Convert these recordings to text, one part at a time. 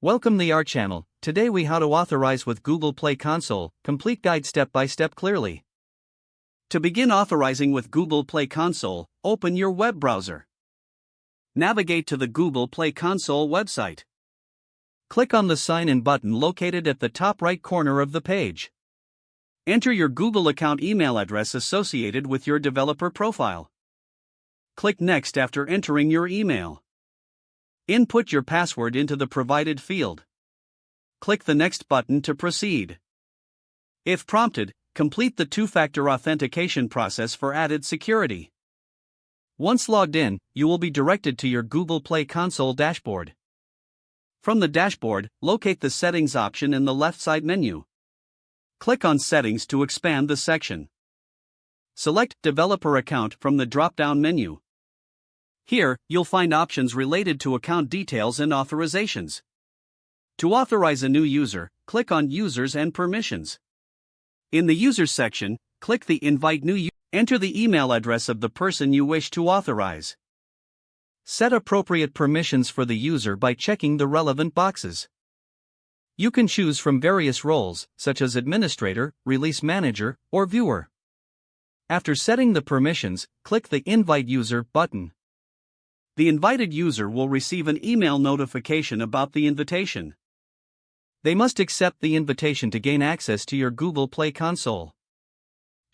Welcome to our channel. Today we how to authorize with Google Play Console, complete guide step by step clearly. To begin authorizing with Google Play Console, open your web browser. Navigate to the Google Play Console website. Click on the Sign In button located at the top right corner of the page. Enter your Google account email address associated with your developer profile. Click Next after entering your email. Input your password into the provided field. Click the Next button to proceed. If prompted, complete the two-factor authentication process for added security. Once logged in, you will be directed to your Google Play Console dashboard. From the dashboard, locate the Settings option in the left side menu. Click on Settings to expand the section. Select Developer Account from the drop-down menu. Here, you'll find options related to account details and authorizations. To authorize a new user, click on Users and Permissions. In the Users section, click the Invite New User. Enter the email address of the person you wish to authorize. Set appropriate permissions for the user by checking the relevant boxes. You can choose from various roles, such as Administrator, Release Manager, or Viewer. After setting the permissions, click the Invite User button. The invited user will receive an email notification about the invitation. They must accept the invitation to gain access to your Google Play Console.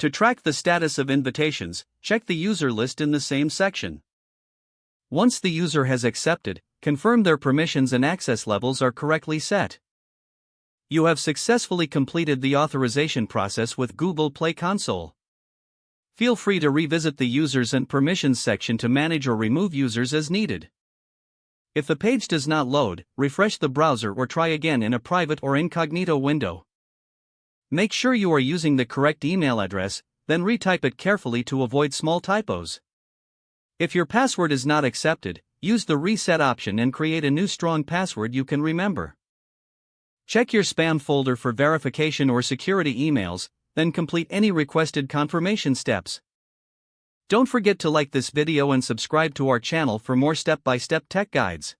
To track the status of invitations, check the user list in the same section. Once the user has accepted, confirm their permissions and access levels are correctly set. You have successfully completed the authorization process with Google Play Console. Feel free to revisit the Users and Permissions section to manage or remove users as needed. If the page does not load, refresh the browser or try again in a private or incognito window. Make sure you are using the correct email address, then retype it carefully to avoid small typos. If your password is not accepted, use the Reset option and create a new strong password you can remember. Check your spam folder for verification or security emails, then complete any requested confirmation steps. Don't forget to like this video and subscribe to our channel for more step-by-step tech guides.